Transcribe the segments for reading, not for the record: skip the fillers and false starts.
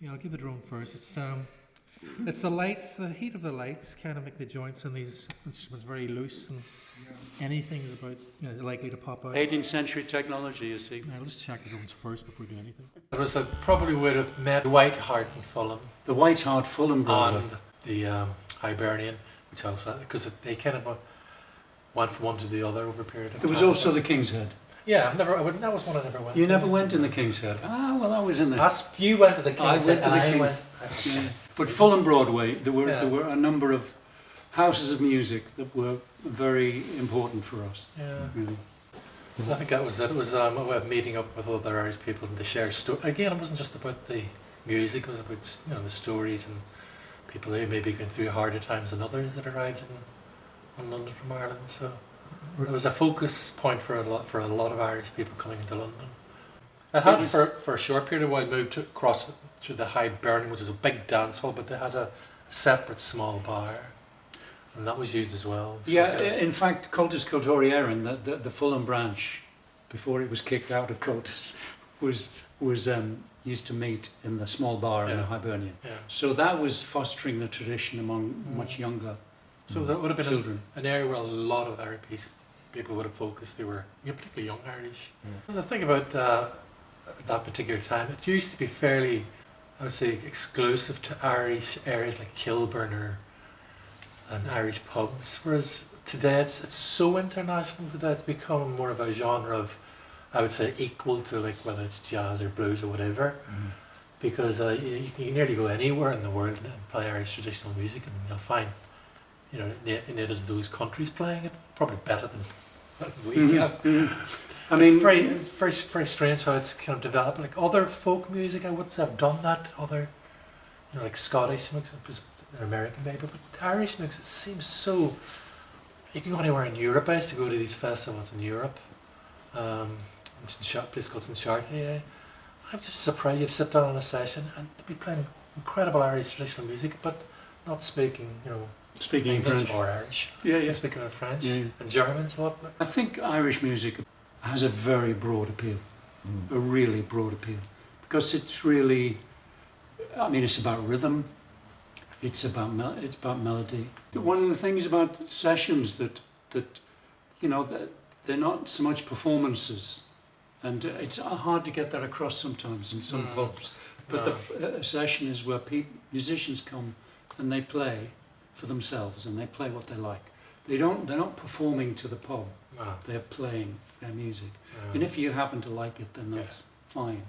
Yeah, I'll give the drone first. It's the lights, the heat of the lights kind of make the joints on these instruments very loose, and anything is about is likely to pop out. 18th century technology, you see. Now, let's check the drones first before we do anything. It was probably would have met White Hart and Fulham The White Hart Fulham Broadway. and the Hibernian, which also because they kind of went from one to the other over a period of time. There was also the King's Head. Yeah, that was one I never went. You never went in the King's Head? Ah, well, I was in there. You went to the I King's went Head to the and I King's. went. Yeah. But Fulham Broadway, there Yeah. were a number of houses of music that were very important for us. Yeah. Really. I think that was it. It was a way of meeting up with other Irish people and to share story. Again, it wasn't just about the music; it was about the stories and people who may be going through harder times than others that arrived in London from Ireland. So it was a focus point for a lot of Irish people coming into London. I had for a short period of while moved across to the Hibernian, which is a big dance hall, but they had a separate small bar, and that was used as well. Yeah, in fact, Cultus Cultoriarum, the Fulham branch, before it was kicked out of Cultus, was used to meet in the small bar in the Hibernian. Yeah. So that was fostering the tradition among much younger So that would have been children. an area where a lot of Irish people would have focused. They were particularly young Irish. And the thing about that particular time, it used to be fairly, I would say, exclusive to Irish areas like Kilburn and Irish pubs, whereas today it's so international today. It's become more of a genre of, I would say, equal to like whether it's jazz or blues or whatever, because you can nearly go anywhere in the world and play Irish traditional music, and you'll find natives of those countries playing it probably better than we can. I mean, It's very strange how it's kind of developed. Like other folk music, I would say have done that. Other, like Scottish mix, American maybe, but Irish mix, it seems so. You can go anywhere in Europe. I used to go to these festivals in Europe. In a place called St. Chartier. I'm just surprised you'd sit down on a session and be playing incredible Irish traditional music, but not speaking, speaking English French. or Irish. Yeah. Speaking in French Yeah. and German's a lot. I think Irish music has a very broad appeal, a really broad appeal, because it's really, I mean, it's about rhythm, it's about melody. One of the things about sessions that they're not so much performances, and it's hard to get that across sometimes in some pubs. But a session is where musicians come and they play for themselves and they play what they like. They're not performing to the pub. No. They're playing their music, and if you happen to like it, then that's fine.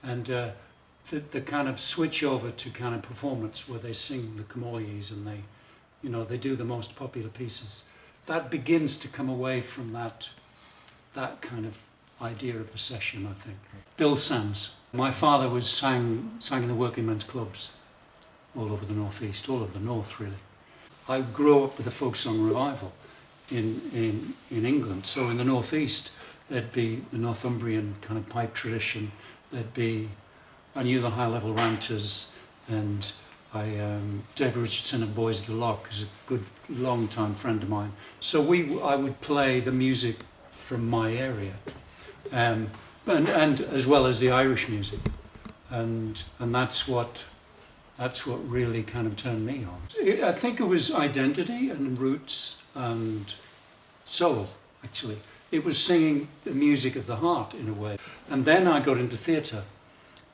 And the kind of switch over to kind of performance where they sing the Camorries and they do the most popular pieces, that begins to come away from that kind of idea of the session, I think. Bill Sands. My father sang in the working men's clubs all over the northeast, all over the north really. I grew up with the folk song revival in England. So in the northeast, there'd be the Northumbrian kind of pipe tradition. I knew the high level ranters, and Dave Richardson of Boys of the Lock is a good long time friend of mine. So I would play the music from my area, and as well as the Irish music, and that's what really kind of turned me on. I think it was identity and roots and soul, actually. It was singing the music of the heart in a way. And then I got into theatre,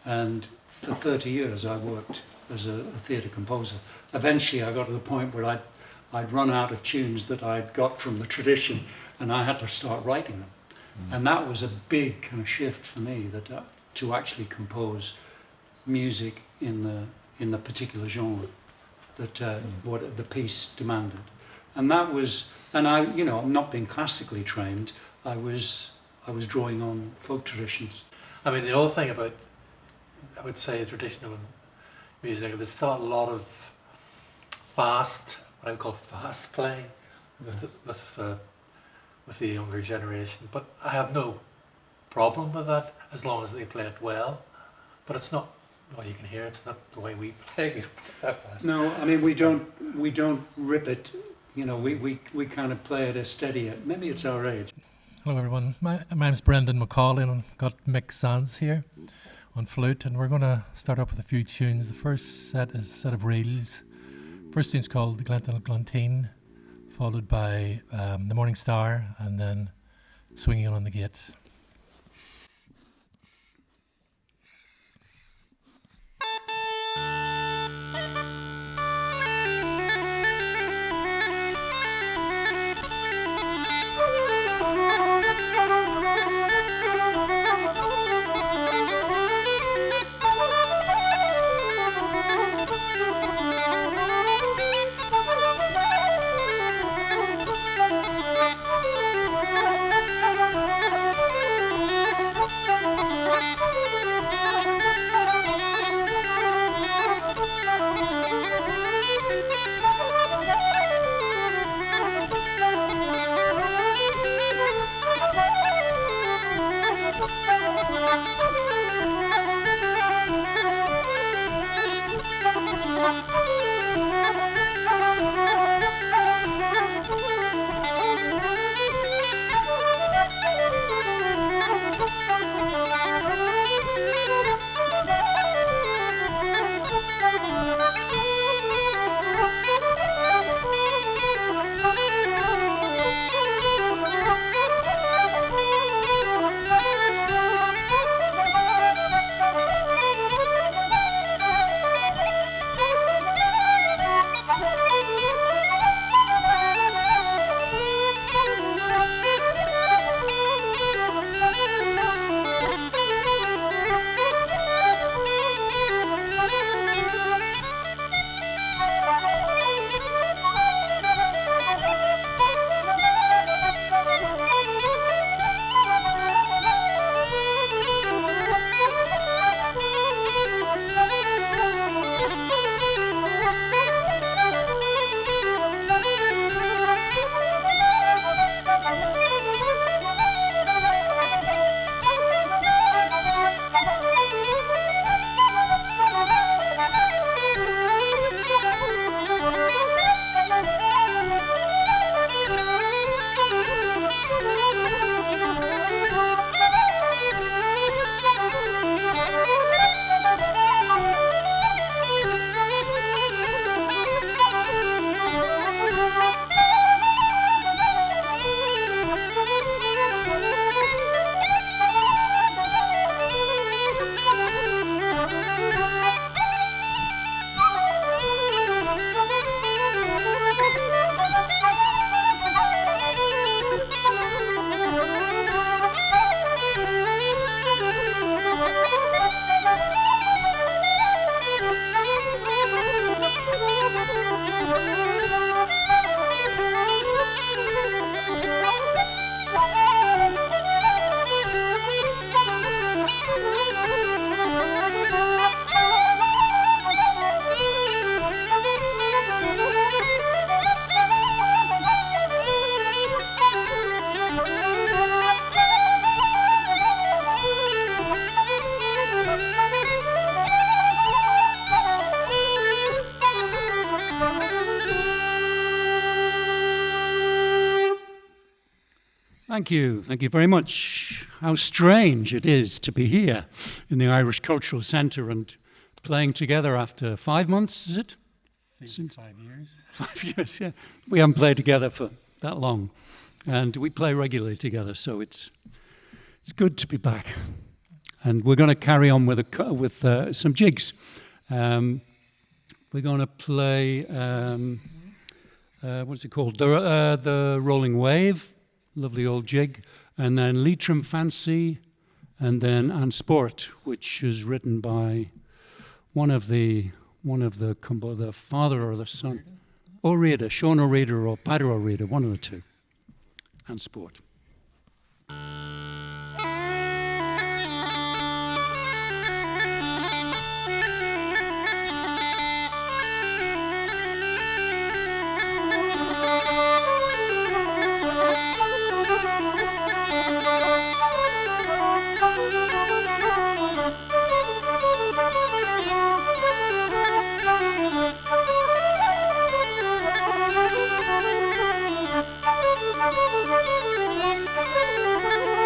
and for 30 years I worked as a theatre composer. Eventually I got to the point where I'd run out of tunes that I'd got from the tradition, and I had to start writing them. And that was a big kind of shift for me, to actually compose music in the particular genre that what the piece demanded. And that was, and I'm not being classically trained, I was drawing on folk traditions. I mean, the other thing about, I would say, traditional music, there's still a lot of what I would call fast playing with the younger generation. But I have no problem with that as long as they play it well. But it's not. Well, you can hear it's not the way we play. We don't play that fast. No, I mean we don't rip it. We kind of play it as steady. Maybe it's our age. Hello everyone, my name's Brendan McCauley and I've got Mick Sands here. on flute, and we're going to start off with a few tunes. The first set is a set of reels. First tune's called The Glantine Glantine, followed by The Morning Star, and then Swinging on the Gate. Thank you. Thank you very much. How strange it is to be here in the Irish Cultural Centre and playing together after 5 months, is it? 5 years. 5 years, yeah. We haven't played together for that long. And we play regularly together, so it's good to be back. And we're going to carry on with some jigs. We're going to play, what's it called? The Rolling Wave. Lovely old jig, and then Leitrim Fancy, and then And Sport, which is written by one of the father or the son, O'Reilly, Sean O'Reilly or Paddy O'Reilly, one of the two, And Sport. Thank you.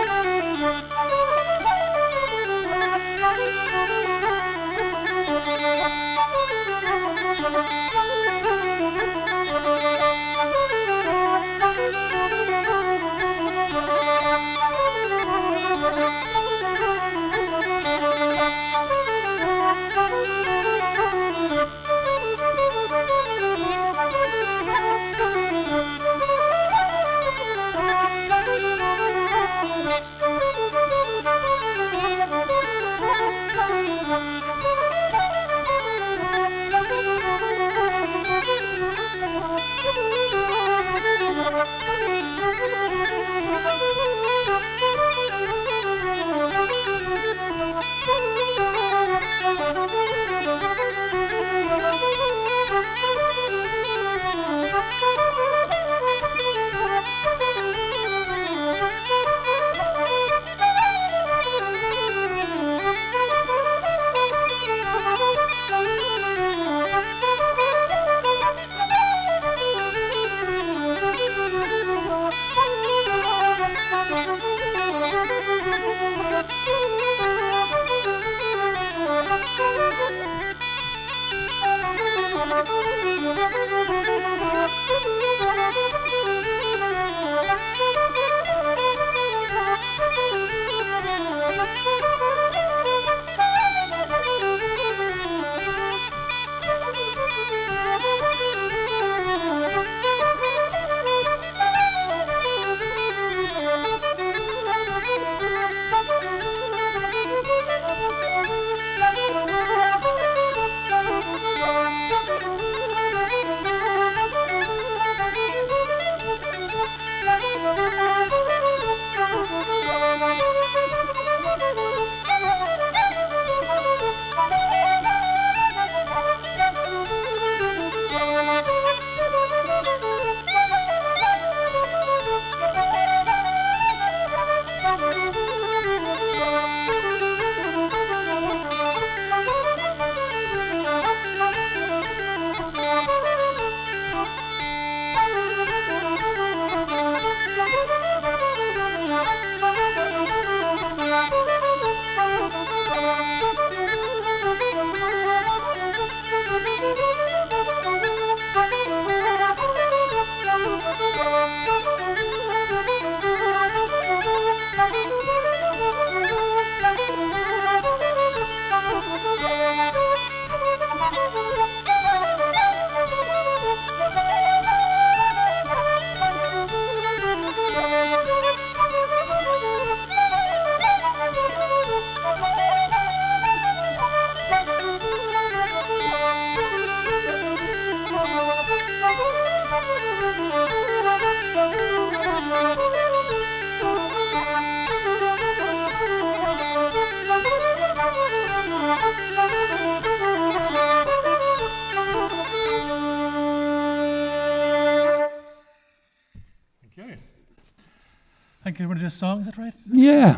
think you want to do a song, is that right? Yeah.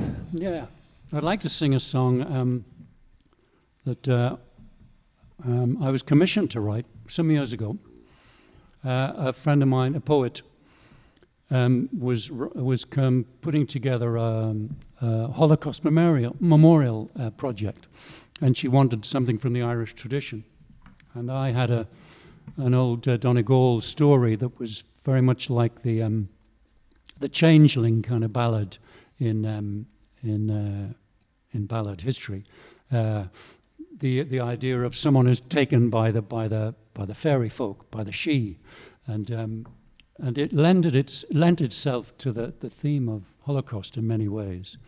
I'd like to sing a song that I was commissioned to write some years ago. A friend of mine, a poet, was putting together a Holocaust memorial project, and she wanted something from the Irish tradition. And I had an old Donegal story that was very much like the Changeling kind of ballad in ballad history. The idea of someone who's taken by the fairy folk, by the Sidhe, and it lent itself to the theme of Holocaust in many ways,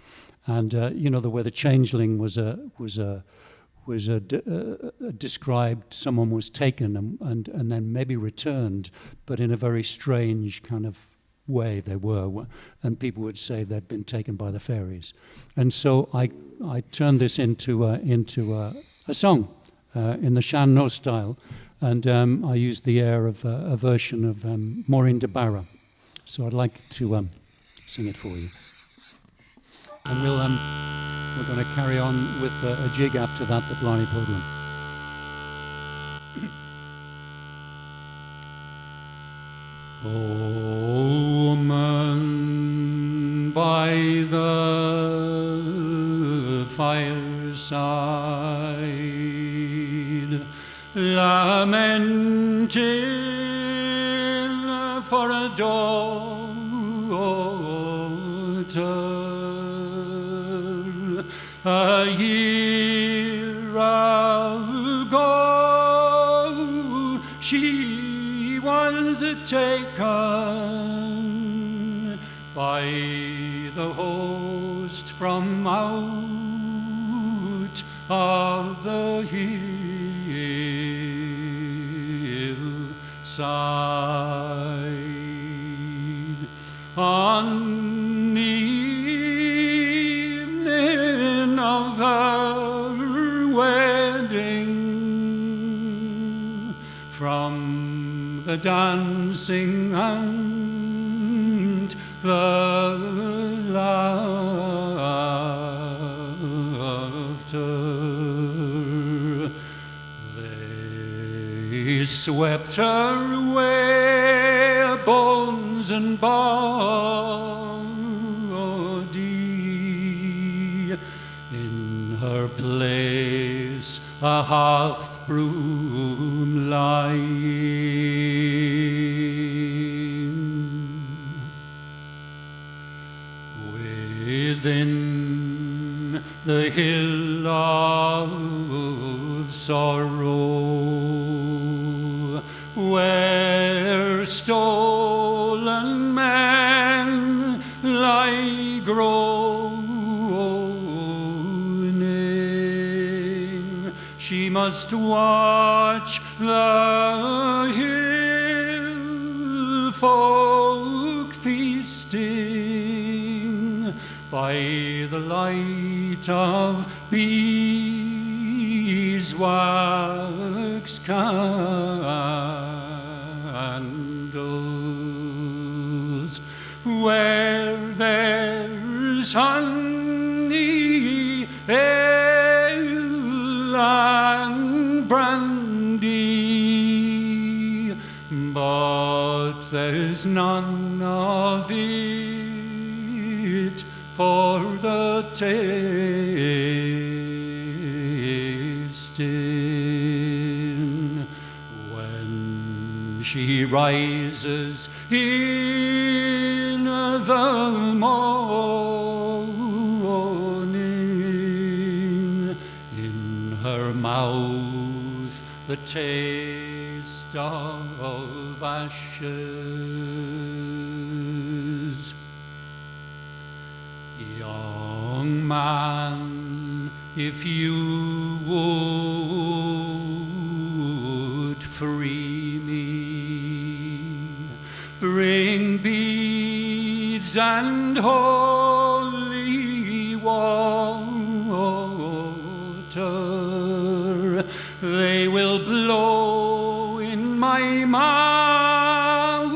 and the way the Changeling was described. Someone was taken and then maybe returned, but in a very strange kind of way they were, and people would say they'd been taken by the fairies. And so I turned this into a song in the Sean No style, and I used the air of a version of Maureen de Barra. So I'd like to sing it for you. And we're going to carry on with a jig after that, the Blarney Podlin. Oh, woman by the fireside, lamenting for a daughter. A year ago she was taken by the host from out of the hillside. On the evening of her wedding, from the dancing and the laughter, they swept her away, bones and body. In her place a hearth broom lying. Within the hill of sorrow, where stolen men lie groaning, she must watch the hill folk feasting by the light of beeswax candles, where there's honey, ale, and brandy, but there's none of it for the tasting. When she rises in the morning, in her mouth the taste of ashes. Young man, if you would free me, bring beads and holy water. They will blow in my mouth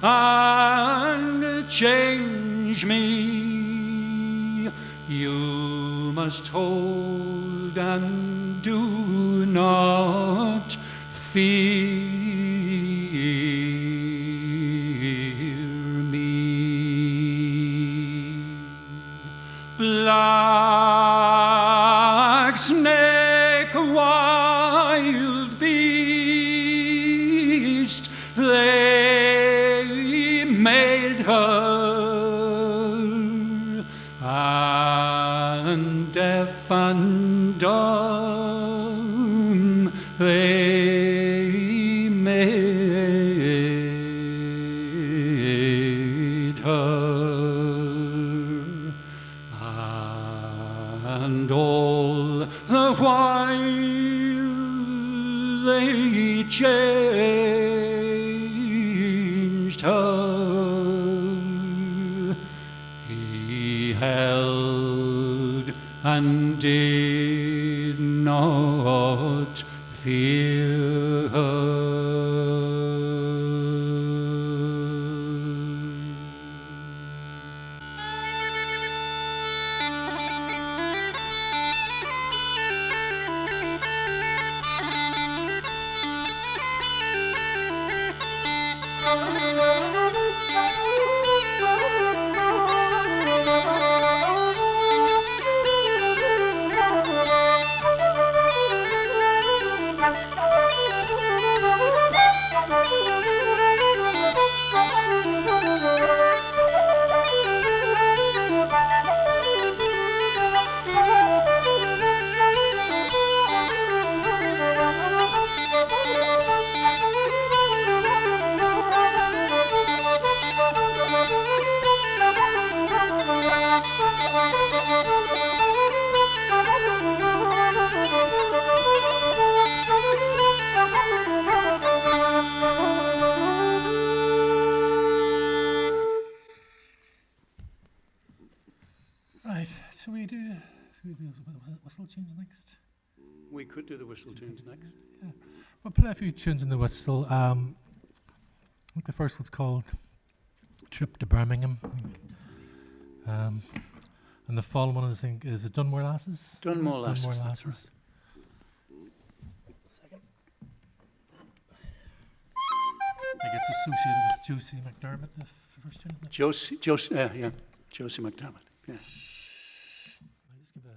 and change me. You must hold and do not fear me. Black snake, wild beast, they made her, and deaf and dumb they made her, and all the while they changed her. He held and did not fear her. Should we do whistle tunes next? We could do the whistle tunes next. Yeah. We'll play a few tunes in the whistle. I think the first one's called Trip to Birmingham. And the following one, I think, is it Dunmore Lasses? Dunmore Lasses. Dunmore That's Lasses. right. I think it's associated with Josie McDermott, the first tune, isn't it? Josie McDermott. Yeah. I'll just give a...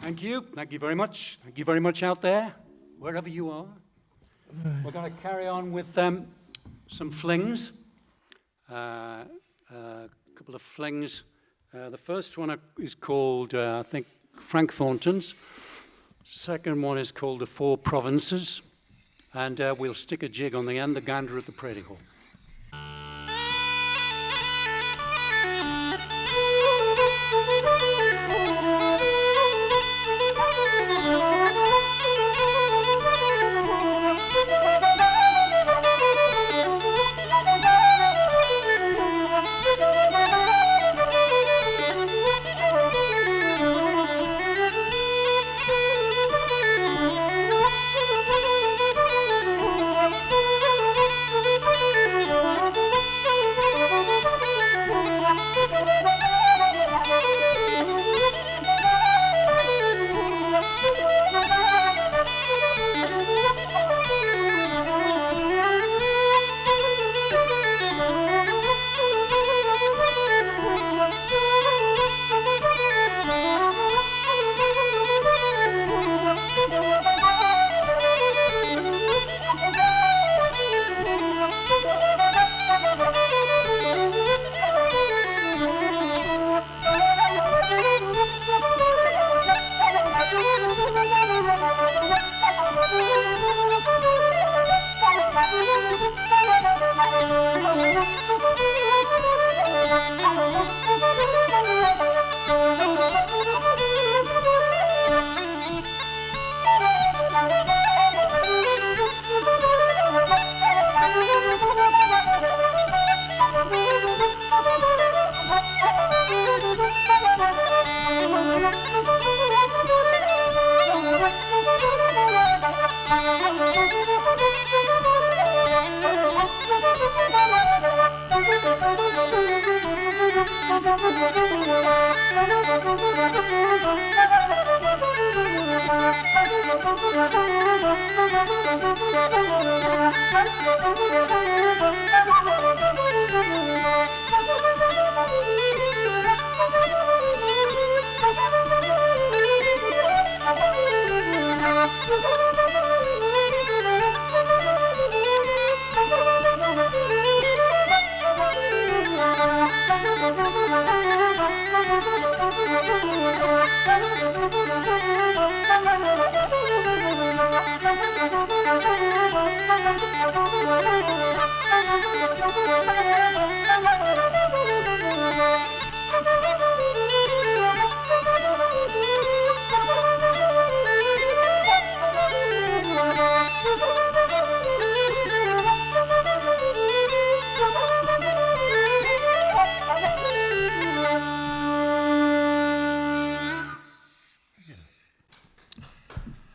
Thank you. Thank you very much. Thank you very much out there, wherever you are. We're going to carry on with some flings. A couple of flings. The first one is called, I think, Frank Thornton's. Second one is called The Four Provinces. And we'll stick a jig on the end, The Gander at the Prairie Hall. Thank you.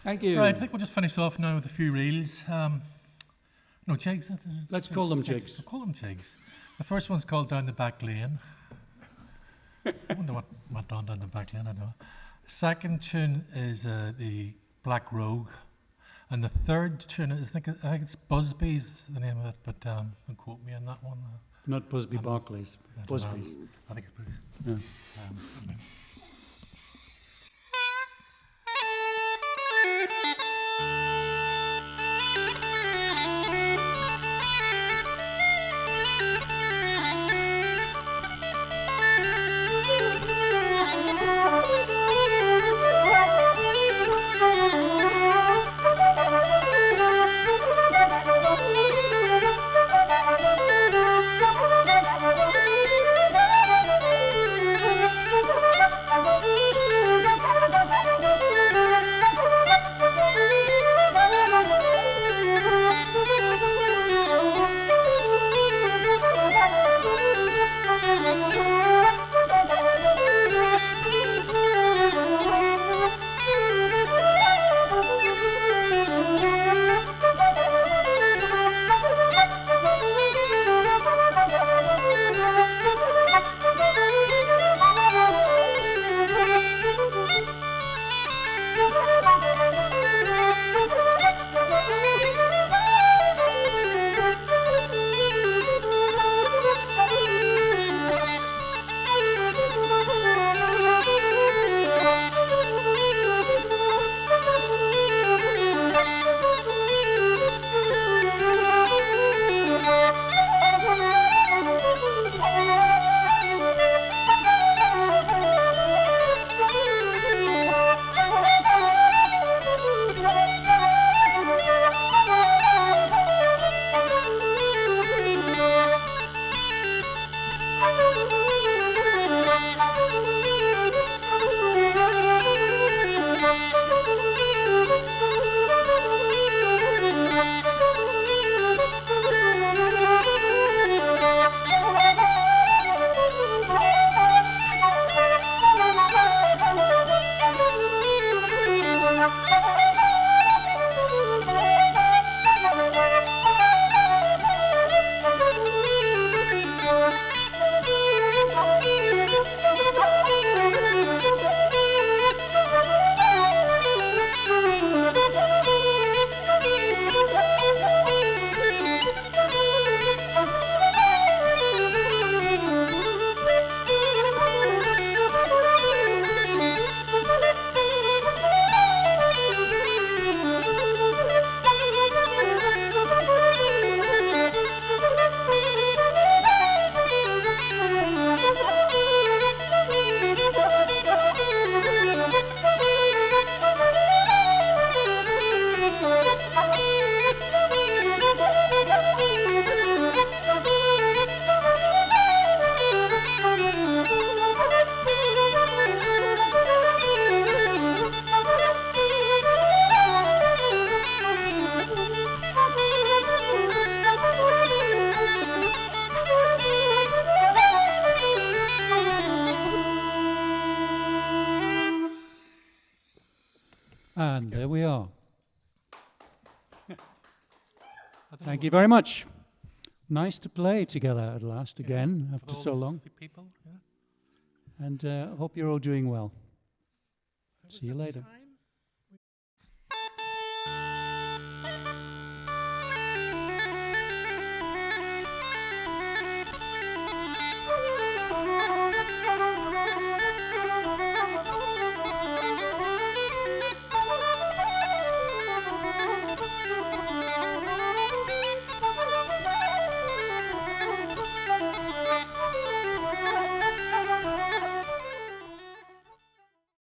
Thank you. Right, I think we'll just finish off now with a few reels. No, jigs. Let's call them jigs. We'll call them jigs. The first one's called Down the Back Lane. I wonder what went on down the back lane, I know. The second tune is the Black Rogue. And the third tune is, I think it's Busby's the name of it, but don't quote me on that one. Not Busby Barclays. Busby's. I think it's Busby. Yeah. And there we are. Thank you very much. Nice to play together at last again after so long. People, yeah. And hope you're all doing well. See you later.